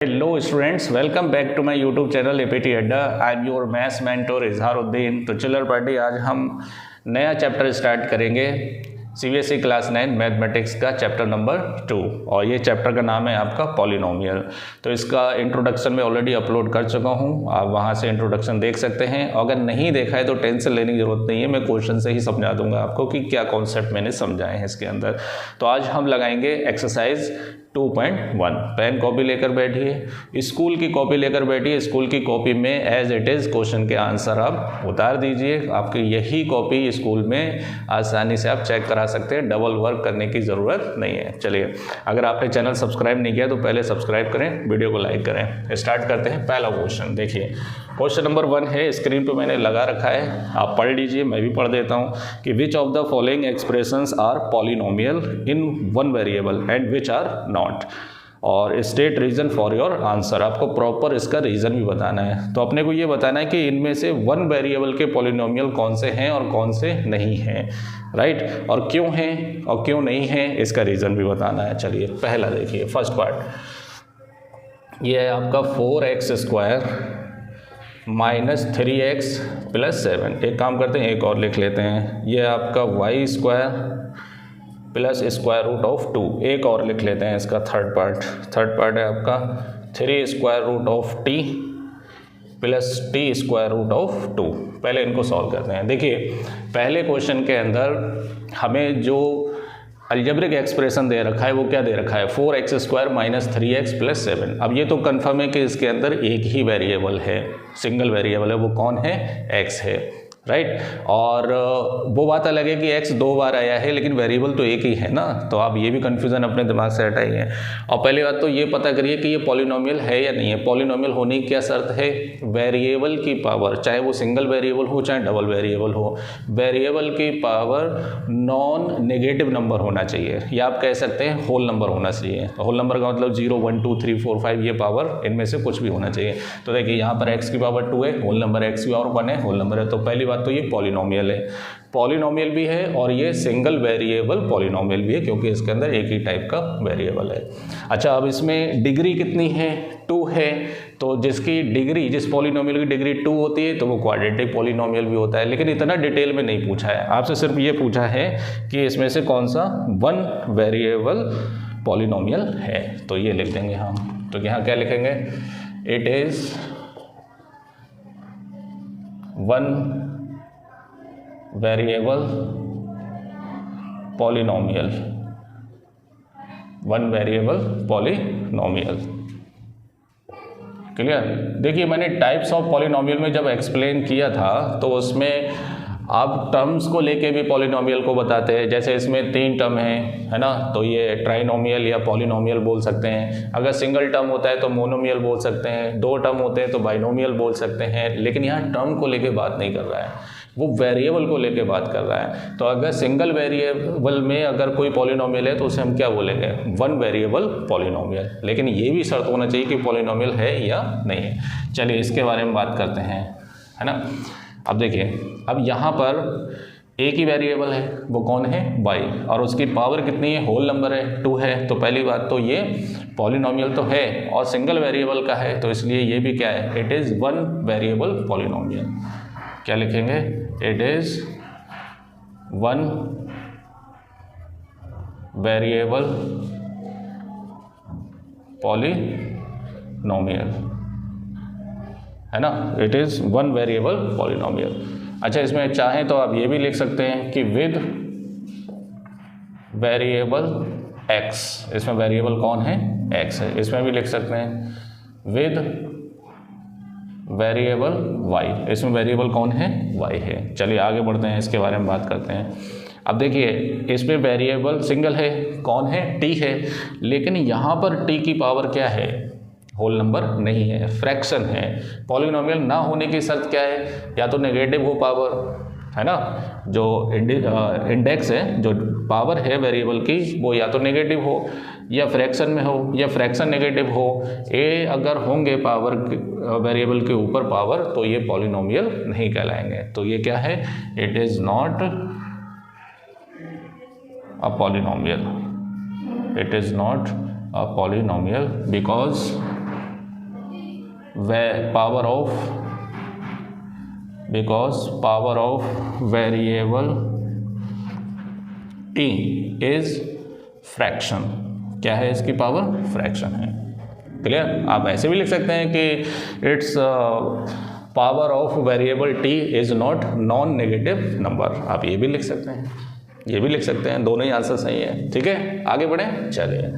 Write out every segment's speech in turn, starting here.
Hello students, welcome back to my YouTube channel APT Adda. I am your maths mentor Izharuddin. तो चिल्लर party, आज हम नया चैप्टर स्टार्ट करेंगे सीबीएसई क्लास 9 मैथमेटिक्स का चैप्टर नंबर 2, और ये चैप्टर का नाम है आपका पॉलिनोमियल। तो इसका इंट्रोडक्शन मैं ऑलरेडी अपलोड कर चुका हूँ, आप वहाँ से इंट्रोडक्शन देख सकते हैं। अगर नहीं देखा है तो टेंशन लेने की ज़रूरत नहीं है, मैं क्वेश्चन से ही समझा दूंगा आपको कि क्या कॉन्सेप्ट मैंने समझाए हैं इसके अंदर। तो आज हम लगाएंगे एक्सरसाइज 2.1। पेन कॉपी लेकर बैठिए, स्कूल की कॉपी लेकर बैठिए। स्कूल की कॉपी में एज इट इज़ क्वेश्चन के आंसर आप उतार दीजिए। आपकी यही कॉपी स्कूल में आसानी से आप चेक करा सकते हैं, डबल वर्क करने की ज़रूरत नहीं है। चलिए, अगर आपने चैनल सब्सक्राइब नहीं किया तो पहले सब्सक्राइब करें, वीडियो को लाइक करें। स्टार्ट करते हैं। पहला क्वेश्चन देखिए, क्वेश्चन नंबर 1 है, स्क्रीन पे मैंने लगा रखा है, आप पढ़ लीजिए, मैं भी पढ़ देता हूँ कि which of the following expressions are polynomial in one variable and which are not, और state reason for your answer. आपको प्रॉपर इसका रीजन भी बताना है। तो अपने को ये बताना है कि इनमें से वन वेरिएबल के पॉलिनोमियल कौन से हैं और कौन से नहीं हैं, राइट, और क्यों हैं और क्यों नहीं हैं, इसका रीजन भी बताना है। चलिए, पहला देखिए, फर्स्ट पार्ट ये है आपका 4x² माइनस 3x प्लस 7। एक काम करते हैं, एक और लिख लेते हैं, ये आपका y² plus square root of 2। एक और लिख लेते हैं इसका थर्ड पार्ट है आपका 3 square root of t plus t square root of 2। पहले इनको सॉल्व करते हैं। देखिए, पहले क्वेश्चन के अंदर हमें जो अलजेब्रिक एक्सप्रेशन दे रखा है वो क्या दे रखा है, 4x² माइनस 3x प्लस 7। अब ये तो कन्फर्म है कि इसके अंदर एक ही वेरिएबल है, सिंगल वेरिएबल है, वो कौन है, x है, राइट। और वो बात अलग है कि x 2 बार आया है, लेकिन वेरिएबल तो एक ही है ना। तो आप ये भी कन्फ्यूज़न अपने दिमाग से हटाइए। और पहली बात तो ये पता करिए कि ये पॉलिनोमियल है या नहीं है। पॉलिनोमियल होने की क्या शर्त है, वेरिएबल की पावर, चाहे वो सिंगल वेरिएबल हो चाहे डबल वेरिएबल हो, वेरिएबल की पावर नॉन नेगेटिव नंबर होना चाहिए, या आप कह सकते हैं होल नंबर होना चाहिए। होल नंबर का मतलब 0 1 2 3 4 5, ये पावर इनमें से कुछ भी होना चाहिए। तो देखिए, यहाँ पर x की पावर 2 है, होल नंबर, x की पावर 1 है, होल नंबर है। तो पहली बात तो ये पॉलिनोमियल है, पॉलिनोमियल भी है, और ये सिंगल वेरिएबल पॉलिनोमियल भी है, क्योंकि इसके अंदर एक ही टाइप का वेरिएबल है। अच्छा, अब इसमें डिग्री कितनी है, 2 है। तो जिसकी डिग्री, जिस पॉलिनोमियल की डिग्री 2 होती है तो वो क्वाड्रेटिक पॉलिनोमियल भी होता है। लेकिन इतना डिटेल में नहीं पूछा है, आपसे सिर्फ ये पूछा है कि इसमें से कौन सा वन वेरिएबल पॉलिनोमियल है। तो ये लिख देंगे हम। तो यहाँ क्या लिखेंगे, it is one variable polynomial, one variable polynomial. Clear. देखिए, मैंने टाइप्स ऑफ पॉलिनोमियल में जब एक्सप्लेन किया था तो उसमें आप टर्म्स को लेके भी पॉलिनोमियल को बताते हैं। जैसे इसमें 3 टर्म है ना, तो ये ट्राइनोमियल या पॉलिनोमियल बोल सकते हैं। अगर सिंगल टर्म होता है तो मोनोमियल बोल सकते हैं, 2 टर्म होते हैं तो बाइनोमियल बोल सकते हैं। लेकिन यहाँ टर्म को लेके बात नहीं कर रहा है, वो वेरिएबल को लेके बात कर रहा है। तो अगर सिंगल वेरिएबल में अगर कोई पॉलिनोमियल है तो उसे हम क्या बोलेंगे, वन वेरिएबल पॉलिनोमियल। लेकिन ये भी शर्त होना चाहिए कि पॉलिनोमियल है या नहीं है। चलिए, इसके बारे में बात करते हैं, है ना। अब देखिए, अब यहाँ पर एक ही वेरिएबल है, वो कौन है, y, और उसकी पावर कितनी है, होल नंबर है, 2 है। तो पहली बात तो ये पॉलिनोमियल तो है और सिंगल वेरिएबल का है, तो इसलिए ये भी क्या है, it is one variable polynomial. क्या लिखेंगे, it is one variable polynomial, है ना, it is one variable polynomial. अच्छा, इसमें चाहें तो आप ये भी लिख सकते हैं कि विद वेरिएबल x, इसमें वेरिएबल कौन है, x है। इसमें भी लिख सकते हैं विद वेरिएबल y, इसमें वेरिएबल कौन है, y है। चलिए आगे बढ़ते हैं, इसके बारे में बात करते हैं। अब देखिए, इसमें वेरिएबल सिंगल है, कौन है, t है। लेकिन यहाँ पर t की पावर क्या है, होल नंबर नहीं है, फ्रैक्शन है। पॉलिनोमियल ना होने की शर्त क्या है, या तो नेगेटिव हो पावर, है ना, जो इंडेक्स है, जो पावर है वेरिएबल की, वो या तो नेगेटिव हो या फ्रैक्शन में हो या फ्रैक्शन नेगेटिव हो। ए अगर होंगे पावर वेरिएबल के ऊपर पावर, तो ये पॉलिनोमियल नहीं कहलाएंगे। तो ये क्या है, it is not a polynomial, it is not a polynomial because power of variable t is fraction. क्या है इसकी पावर? फ्रैक्शन है। क्लियर? आप ऐसे भी लिख सकते हैं कि it's power of variable t is not non negative number. आप ये भी लिख सकते हैं, ये भी लिख सकते हैं, दोनों ही आंसर सही है। ठीक है, आगे बढ़ें। चलिए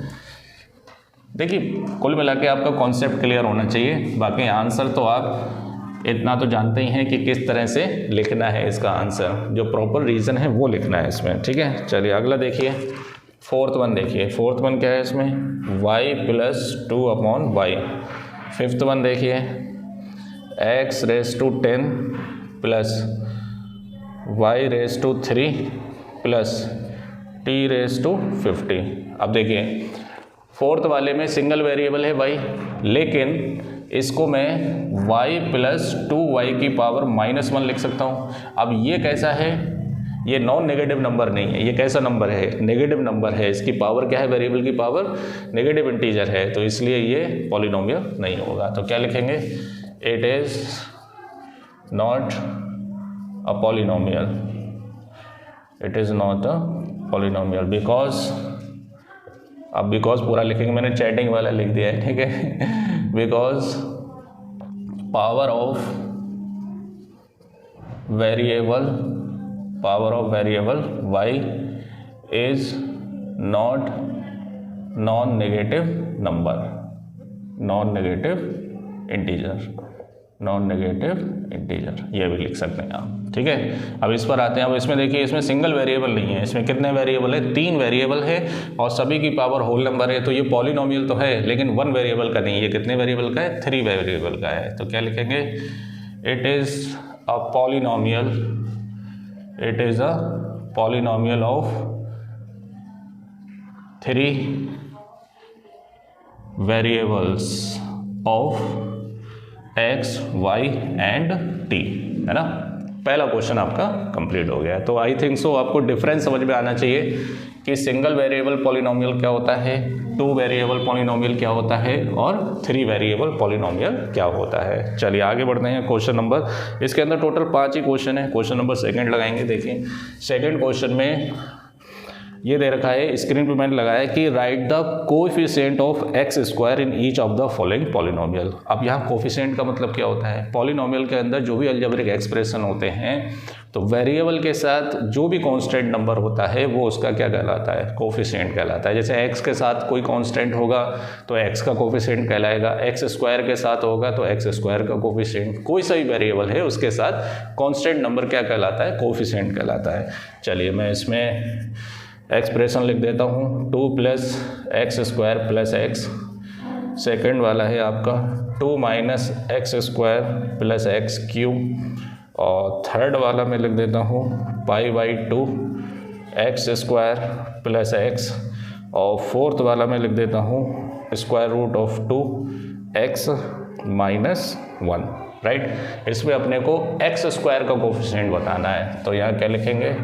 देखिए, कुल मिला के आपका कॉन्सेप्ट क्लियर होना चाहिए। बाकी आंसर तो आप इतना तो जानते ही हैं कि किस तरह से लिखना है इसका आंसर, जो प्रॉपर रीज़न है वो लिखना है इसमें। ठीक है, चलिए अगला देखिए, फोर्थ वन देखिए। फोर्थ वन क्या है इसमें? y+2/y। फिफ्थ वन देखिए, x⁻10 plus y⁻3 plus t⁻50। अब देखिए, फोर्थ वाले में सिंगल वेरिएबल है y, लेकिन इसको मैं y+2y की पावर -1 लिख सकता हूँ। अब ये कैसा है? ये नॉन नेगेटिव नंबर नहीं है। ये कैसा नंबर है? नेगेटिव नंबर है। इसकी पावर क्या है? वेरिएबल की पावर नेगेटिव इंटीजर है, तो इसलिए ये पॉलिनोमियल नहीं होगा। तो क्या लिखेंगे? It is not a polynomial. It is not a polynomial because, अब बिकॉज पूरा लिखेंगे, मैंने चैटिंग वाला लिख दिया है। ठीक है, because power of variable y is not non negative number, non negative integer, ये भी लिख सकते हैं आप। ठीक है, अब इस पर आते हैं। अब इसमें देखिए, इसमें सिंगल वेरिएबल नहीं है। इसमें कितने वेरिएबल है? 3 वेरिएबल है और सभी की पावर होल नंबर है। तो ये पॉलिनोमियल तो है, लेकिन 1 वेरिएबल का नहीं है। कितने वेरिएबल का है? 3 वेरिएबल का है। तो क्या लिखेंगे? It is a polynomial, it is a polynomial of 3 variables of x, y and t, है ना। पहला क्वेश्चन आपका कंप्लीट हो गया है। तो आई थिंक सो आपको डिफरेंस समझ में आना चाहिए कि सिंगल वेरिएबल पॉलिनोमियल क्या होता है, 2 वेरिएबल पॉलिनोमियल क्या होता है और 3 वेरिएबल पॉलिनोमियल क्या होता है। चलिए आगे बढ़ते हैं। क्वेश्चन नंबर, इसके अंदर टोटल 5 ही क्वेश्चन है। क्वेश्चन नंबर सेकंड लगाएंगे। देखिए, सेकंड क्वेश्चन में ये दे रखा है, स्क्रीन पे मैंने लगाया कि right the coefficient of x² in each of the following polynomial. अब यहाँ कोएफिशिएंट का मतलब क्या होता है? पॉलिनोमियल के अंदर जो भी अलजेब्रिक एक्सप्रेशन होते हैं, तो वेरिएबल के साथ जो भी कांस्टेंट नंबर होता है वो उसका क्या कहलाता है? कोएफिशिएंट कहलाता है। जैसे x के साथ कोई कांस्टेंट होगा तो x का कोएफिशिएंट कहलाएगा, x² के साथ होगा तो x² का कोएफिशिएंट। कोई सा भी वेरिएबल है उसके साथ कांस्टेंट नंबर क्या कहलाता है? कोएफिशिएंट कहलाता है। चलिए मैं इसमें एक्सप्रेशन लिख देता हूँ, 2 + x² + x। सेकेंड वाला है आपका 2 - x² + x³ और थर्ड वाला मैं लिख देता हूँ π/2 x² + x और फोर्थ वाला मैं लिख देता हूँ √2 x - 1। राइट, इसमें अपने को x² का कोएफिशिएंट बताना है। तो यहाँ क्या लिखेंगे?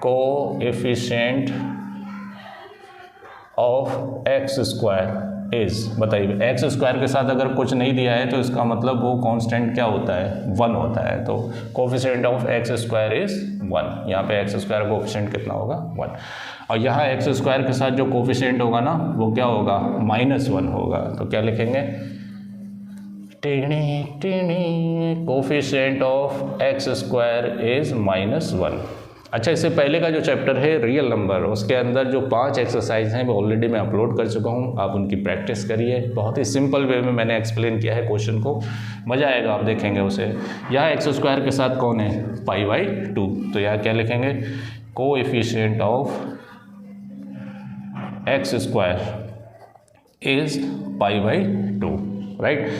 कोएफिशिएंट ऑफ x² इज, बताइए x² के साथ अगर कुछ नहीं दिया है तो इसका मतलब वो कांस्टेंट क्या होता है? 1 होता है। तो कोएफिशिएंट ऑफ x² इज 1। यहाँ पे x² का कोएफिशिएंट कितना होगा? 1। और यहाँ x² के साथ जो कोएफिशिएंट होगा ना वो क्या होगा? -1 होगा। तो क्या लिखेंगे? Coefficient of x² is -1। अच्छा, इससे पहले का जो चैप्टर है रियल नंबर, उसके अंदर जो 5 एक्सरसाइज हैं वो ऑलरेडी मैं अपलोड कर चुका हूँ। आप उनकी प्रैक्टिस करिए। बहुत ही सिंपल वे में मैंने एक्सप्लेन किया है क्वेश्चन को, मज़ा आएगा आप देखेंगे उसे। यहाँ x² के साथ कौन है? π/2। तो यहाँ क्या लिखेंगे? Coefficient of x² is π/2। Right,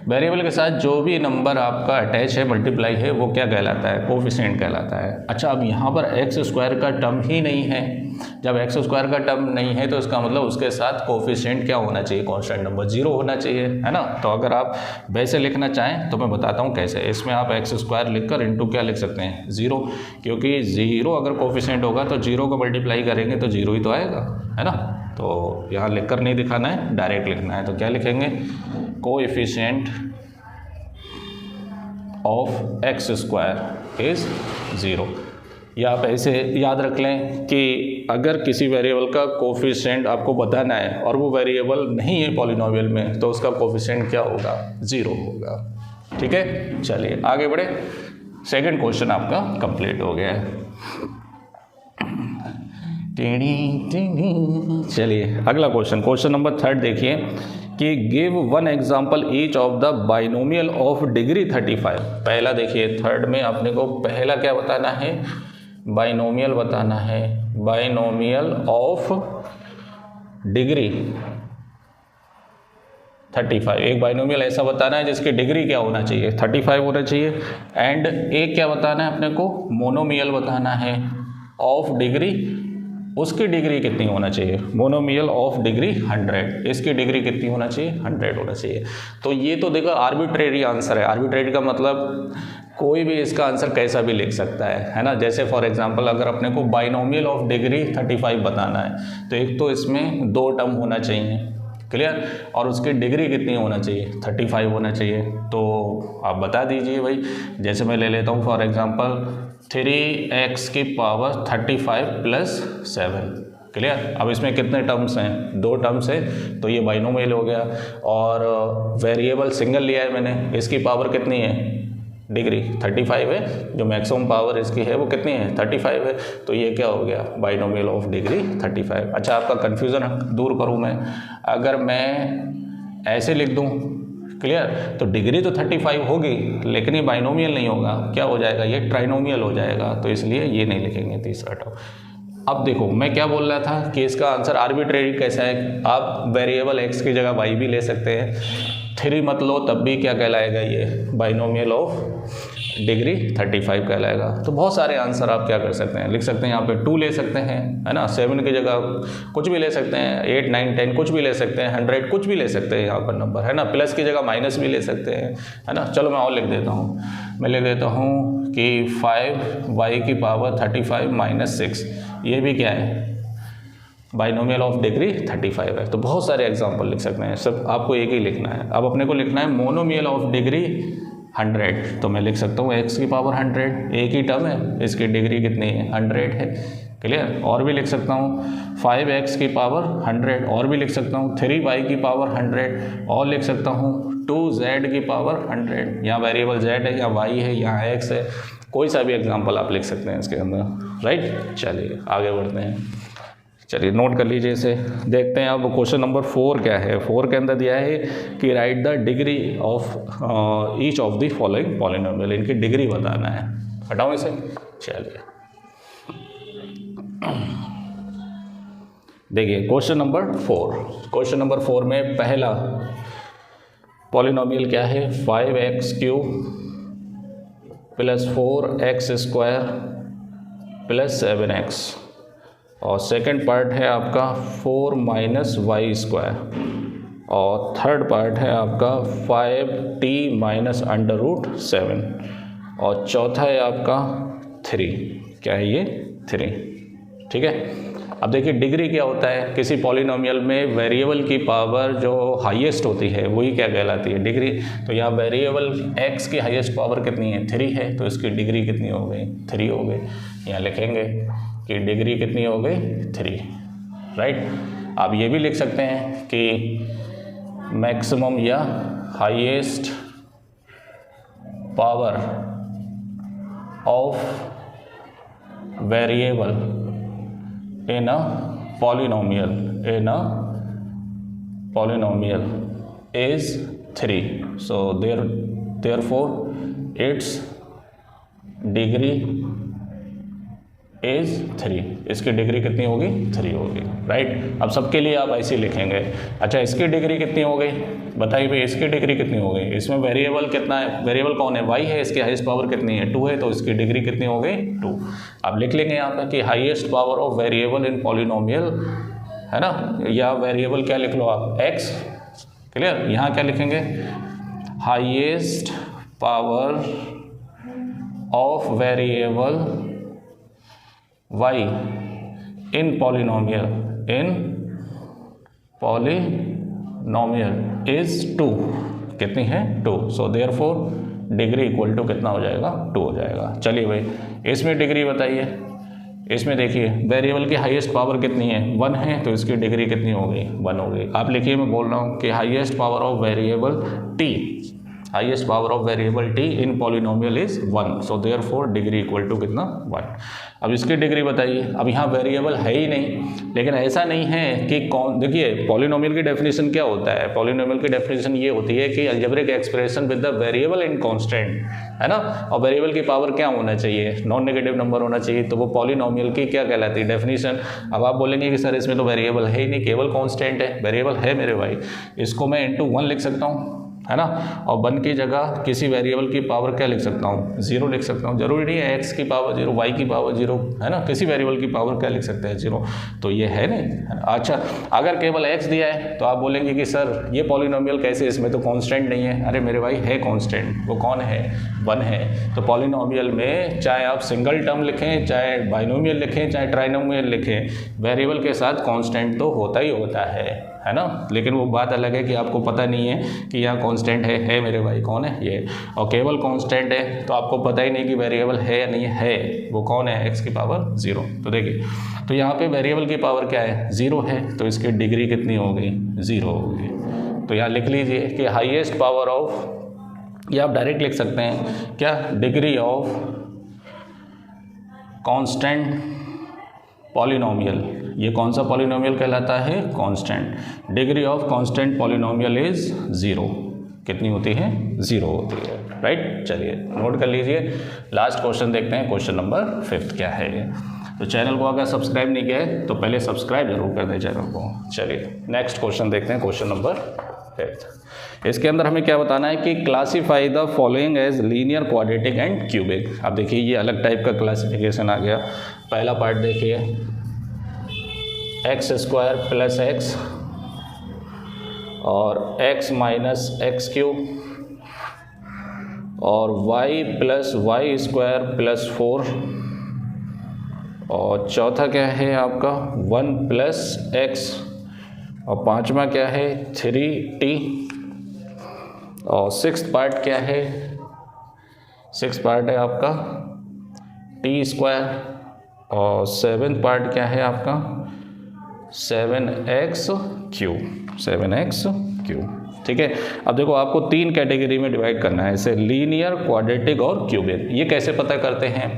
variable के साथ जो भी नंबर आपका अटैच है, मल्टीप्लाई है, वो क्या कहलाता है? कोएफिशिएंट कहलाता है। अच्छा, अब यहाँ पर x² का टर्म ही नहीं है। जब x² का टर्म नहीं है तो इसका मतलब उसके साथ कोएफिशिएंट क्या होना चाहिए? कांस्टेंट नंबर 0 होना चाहिए, है ना। तो अगर आप वैसे लिखना चाहें तो मैं बताता हूँ कैसे। इसमें आप x² लिखकर इंटू क्या लिख सकते हैं? 0, क्योंकि 0 अगर कोएफिशिएंट होगा तो 0 को मल्टीप्लाई करेंगे तो 0 ही तो आएगा, है ना। तो यहाँ लिखकर नहीं दिखाना है, डायरेक्ट लिखना है। तो क्या लिखेंगे? Coefficient of x square is 0। या आप ऐसे याद रख लें कि अगर किसी वेरिएबल का कोफिशिएंट आपको बताना है और वो वेरिएबल नहीं है पॉलिनोमियल में, तो उसका कोफिशिएंट क्या होगा? 0 होगा। ठीक है, चलिए आगे बढ़े। सेकंड क्वेश्चन आपका कंप्लीट हो गया है। चलिए अगला क्वेश्चन नंबर 3 देखिए कि give one example each of the binomial of degree 35। पहला देखिए, थर्ड में अपने को पहला क्या बताना है? बाइनोमियल बताना है, बाइनोमियल ऑफ डिग्री 35। एक बाइनोमियल ऐसा बताना है जिसकी डिग्री क्या होना चाहिए? 35 होना चाहिए। एंड एक क्या बताना है अपने को? मोनोमियल बताना है ऑफ डिग्री, उसकी डिग्री कितनी होना चाहिए? मोनोमियल ऑफ डिग्री 100, इसकी डिग्री कितनी होना चाहिए? 100 होना चाहिए। तो ये तो देखो आर्बिट्रेरी आंसर है। आर्बिट्रेरी का मतलब कोई भी इसका आंसर कैसा भी लिख सकता है ना। जैसे फॉर एग्जांपल अगर अपने को बाइनोमियल ऑफ डिग्री 35 बताना है तो एक तो इसमें 2 टर्म होना चाहिए, क्लियर, और उसकी डिग्री कितनी होना चाहिए? 35 होना चाहिए। तो आप बता दीजिए भाई। जैसे मैं ले लेता हूँ फॉर एग्जांपल 3x की पावर 35 प्लस 7, क्लियर। अब इसमें कितने टर्म्स हैं? 2 टर्म्स है, तो ये बाइनोमियल हो गया। और वेरिएबल सिंगल लिया है मैंने, इसकी पावर कितनी है? डिग्री 35 है, जो मैक्सिमम पावर इसकी है वो कितनी है? 35 है। तो ये क्या हो गया? Binomial of degree 35। अच्छा, आपका कन्फ्यूज़न दूर करूँ मैं, अगर मैं ऐसे लिख दूँ, क्लियर, तो डिग्री तो 35 होगी लेकिन ये बाइनोमियल नहीं होगा। क्या हो जाएगा? ये ट्राइनोमियल हो जाएगा। तो इसलिए ये नहीं लिखेंगे तीसरा टर्म। अब देखो मैं क्या बोल रहा था कि इसका आंसर आर्बिट्रेरी कैसा है? आप वेरिएबल एक्स की जगह वाई भी ले सकते हैं, 3 मत लो तब भी क्या कहलाएगा? ये बाइनोमियल ऑफ डिग्री 35 कहलाएगा। तो बहुत सारे आंसर आप क्या कर सकते हैं, लिख सकते हैं। यहाँ पे 2 ले सकते हैं, है ना, 7 की जगह कुछ भी ले सकते हैं, 8, 9, 10 कुछ भी ले सकते हैं, 100 कुछ भी ले सकते हैं यहाँ पर नंबर, है ना। प्लस की जगह माइनस भी ले सकते हैं, है ना। चलो मैं और लिख देता हूँ, मैं लिख देता हूँ कि 5y की पावर 35 माइनस 6, ये भी क्या है? बाइनोमियल ऑफ डिग्री 35 है। तो बहुत सारे एग्जाम्पल लिख सकते हैं, सब आपको एक ही लिखना है। अब अपने को लिखना है मोनोमियल ऑफ डिग्री 100, तो मैं लिख सकता हूँ x की पावर 100, एक ही टर्म है, इसकी डिग्री कितनी है? 100 है, क्लियर। और भी लिख सकता हूँ 5x की पावर 100, और भी लिख सकता हूँ 3y की पावर 100, और लिख सकता हूँ 2z की पावर 100। यहाँ वेरिएबल z है, या y है, यहाँ x है, कोई सा भी एग्जाम्पल आप लिख सकते हैं इसके अंदर, राइट। चलिए आगे बढ़ते हैं। चलिए नोट कर लीजिए इसे। देखते हैं अब क्वेश्चन नंबर 4 क्या है। 4 के अंदर दिया है कि right the degree of each of the following polynomial, इनकी डिग्री बताना है। हटाओ इसे। चलिए देखिए क्वेश्चन नंबर 4। क्वेश्चन नंबर 4 में पहला पॉलिनोमियल क्या है? 5x³ plus 4x² plus 7x, और सेकंड पार्ट है आपका 4 माइनस y², और थर्ड पार्ट है आपका 5t माइनस √7, और चौथा है आपका 3। क्या है ये? 3, ठीक है। अब देखिए डिग्री क्या होता है? किसी पॉलिनोमियल में वेरिएबल की पावर जो हाईएस्ट होती है वही क्या कहलाती है? डिग्री। तो यहाँ वेरिएबल x की हाईएस्ट पावर कितनी है? 3 है, तो इसकी डिग्री कितनी हो गई? 3 हो गई। यहाँ लिखेंगे कि डिग्री कितनी हो गई? 3, राइट। आप ये भी लिख सकते हैं कि मैक्सिमम या highest power of variable in a polynomial is 3. So therefore its degree is 3. इसकी डिग्री कितनी होगी? 3 होगी, राइट। अब सबके लिए आप ऐसे ही लिखेंगे। अच्छा इसकी डिग्री कितनी हो गई? बताइए भाई इसकी डिग्री कितनी हो गई? इसमें वेरिएबल कितना है? वेरिएबल कौन है? y है, इसकी हाईएस्ट पावर कितनी है? 2 है, तो इसकी डिग्री कितनी हो गई? 2। आप लिख लेंगे यहाँ पर कि highest power of variable in polynomial, है ना, या वेरिएबल क्या लिख लो आप? x, clear. यहाँ क्या लिखेंगे? Highest power of variable y in polynomial is 2। कितनी है? 2। So therefore degree equal to कितना हो जाएगा, 2 हो जाएगा। चलिए भाई इसमें डिग्री बताइए। इसमें देखिए वेरिएबल की हाईएस्ट पावर कितनी है, 1 है, तो इसकी डिग्री कितनी हो गई, 1 हो गई। आप लिखिए, मैं बोल रहा हूँ कि highest power of variable T, highest power of variable T in polynomial is 1, so therefore degree equal to कितना, 1। अब इसकी डिग्री बताइए। अब यहाँ वेरिएबल है ही नहीं, लेकिन ऐसा नहीं है कि कौन, देखिए पॉलिनोमियल की डेफिनेशन क्या होता है, पॉलिनोमियल की डेफिनेशन ये होती है कि algebraic expression with the variable in constant, है ना, और वेरिएबल की पावर क्या होना चाहिए, नॉन नेगेटिव नंबर होना चाहिए, तो वो पॉलिनोमियल की क्या कहलाती है, डेफिनेशन। अब आप बोलेंगे कि सर इसमें तो वेरिएबल है ही नहीं, केवल कॉन्स्टेंट है। वेरिएबल है मेरे भाई, इसको मैं इंटू 1 लिख सकता हूँ, है ना, और 1 की जगह किसी वेरिएबल की पावर क्या लिख सकता हूँ, 0 लिख सकता हूँ। जरूरी नहीं है x की पावर 0, y की पावर 0, है ना, किसी वेरिएबल की पावर क्या लिख सकते हैं, 0। तो ये है नहीं, है ना। अच्छा, अगर केवल x दिया है तो आप बोलेंगे कि सर ये पॉलिनोमियल कैसे, इसमें तो कांस्टेंट नहीं है। अरे मेरे भाई है कांस्टेंट, वो कौन है, 1 है। तो पॉलिनोमियल में चाहे आप सिंगल टर्म लिखें, चाहे बाइनोमियल लिखें, चाहे ट्राइनोमियल लिखें, वेरिएबल के साथ कांस्टेंट तो होता ही होता है ना। लेकिन वो बात अलग है कि आपको पता नहीं है कि यहाँ कांस्टेंट है मेरे भाई, कौन है ये, और केवल कांस्टेंट है तो आपको पता ही नहीं कि वेरिएबल है या नहीं है, वो कौन है, x की पावर 0। तो देखिए, तो यहाँ पे वेरिएबल की पावर क्या है, 0 है, तो इसकी डिग्री कितनी हो गई, 0 हो गई। तो यहाँ लिख लीजिए कि हाईएस्ट पावर ऑफ, या आप डायरेक्ट लिख सकते हैं क्या, डिग्री ऑफ कांस्टेंट पॉलिनोमियल। ये कौन सा पॉलिनोमियल कहलाता है, constant. Degree of constant polynomial is 0, कितनी होती है, 0 होती है, राइट। चलिए नोट कर लीजिए। लास्ट क्वेश्चन देखते हैं, क्वेश्चन नंबर 5 क्या है ये। तो चैनल को अगर सब्सक्राइब नहीं किया है तो पहले सब्सक्राइब जरूर कर दें चैनल को। चलिए नेक्स्ट क्वेश्चन देखते हैं, क्वेश्चन नंबर 5। इसके अंदर हमें क्या बताना है कि classify the following as linear, quadratic and cubic. अब देखिए ये अलग टाइप का क्लासिफिकेशन आ गया। पहला पार्ट देखिए, x² + x और x - x³ और y + y² + 4, और चौथा क्या है आपका 1 + x, और पांचवा क्या है 3t, और सिक्स्थ पार्ट क्या है, सिक्स्थ पार्ट है आपका t², और सेवेंथ पार्ट क्या है आपका 7x³, 7x³। ठीक है। अब देखो आपको 3 कैटेगरी में डिवाइड करना है, इसे लीनियर, क्वाड्रेटिक और क्यूबिक। ये कैसे पता करते हैं,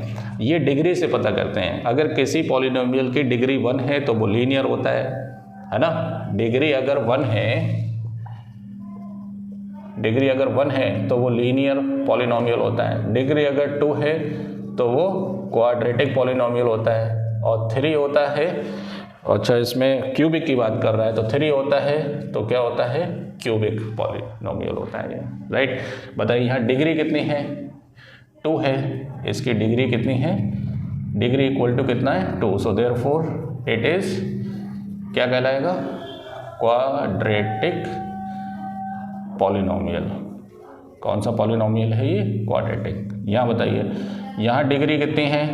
ये डिग्री से पता करते हैं। अगर किसी पॉलिनोमियल की डिग्री 1 है तो वो लीनियर होता है ना। डिग्री अगर 1 है, डिग्री अगर 1 है तो वो लीनियर पॉलिनोमियल होता है। डिग्री अगर 2 है तो वो क्वाड्रेटिक पॉलिनोमियल होता है, और 3 होता है, अच्छा इसमें क्यूबिक की बात कर रहा है तो 3 होता है तो क्या होता है, क्यूबिक पॉलिनोमियल होता है ये, राइट। बताइए यहाँ डिग्री कितनी है, 2 है, इसकी डिग्री कितनी है, डिग्री इक्वल टू कितना है 2, सो देयरफॉर इट इज क्या कहलाएगा, क्वाड्रेटिक पॉलिनोमियल। कौन सा पॉलिनोमियल है ये, क्वाड्रेटिक। यहाँ बताइए यहाँ डिग्री कितनी है,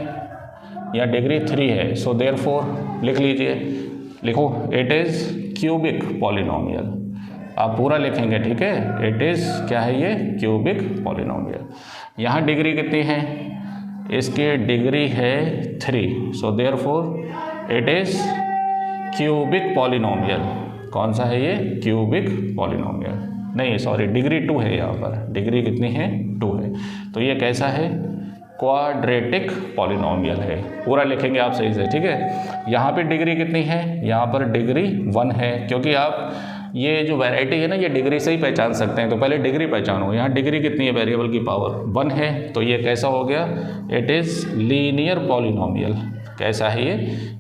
यहाँ डिग्री 3 है, सो देयरफॉर लिख लीजिए, लिखो इट इज़ क्यूबिक पॉलिनोमियल। आप पूरा लिखेंगे, ठीक है, इट इज़ क्या है ये, क्यूबिक पॉलिनोमियल। यहाँ डिग्री कितनी है, इसकी डिग्री है 3, so therefore it is cubic polynomial. कौन सा है ये, क्यूबिक पॉलिनोमियल। नहीं सॉरी, डिग्री 2 है, यहाँ पर डिग्री कितनी है, 2 है, तो ये कैसा है, क्वाड्रेटिक पॉलिनोमियल है। पूरा लिखेंगे आप सही से, ठीक है। यहाँ पे डिग्री कितनी है, यहाँ पर डिग्री 1 है, क्योंकि आप ये जो वैरायटी है ना ये डिग्री से ही पहचान सकते हैं, तो पहले डिग्री पहचानो। यहाँ डिग्री कितनी है, वेरिएबल की पावर 1 है, तो ये कैसा हो गया, इट इज़ लीनियर पॉलिनोमियल। कैसा है ये,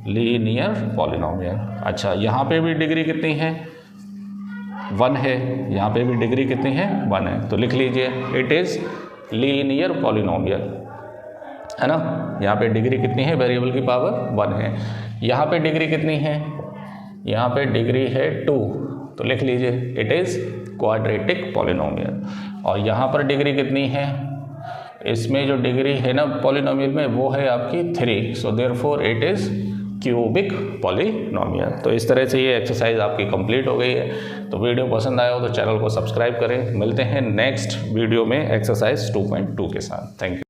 लीनियर पॉलिनोमियल। अच्छा यहाँ पे भी डिग्री कितनी है, 1 है, यहाँ पे भी डिग्री कितनी है, 1 है, तो लिख लीजिए इट इज़ लीनियर पॉलिनोमियल, है ना। यहाँ पे डिग्री कितनी है, वेरिएबल की पावर 1 है। यहाँ पे डिग्री कितनी है, यहाँ पे डिग्री है 2, तो लिख लीजिए इट इज़ क्वाड्रेटिक पॉलिनोमियल। और यहाँ पर डिग्री कितनी है, इसमें जो डिग्री है ना पॉलिनोमियल में वो है आपकी 3, so therefore it is cubic polynomial. तो इस तरह से ये एक्सरसाइज आपकी कंप्लीट हो गई है। तो वीडियो पसंद आया हो तो चैनल को सब्सक्राइब करें। मिलते हैं नेक्स्ट वीडियो में एक्सरसाइज 2.2 के साथ। Thank you.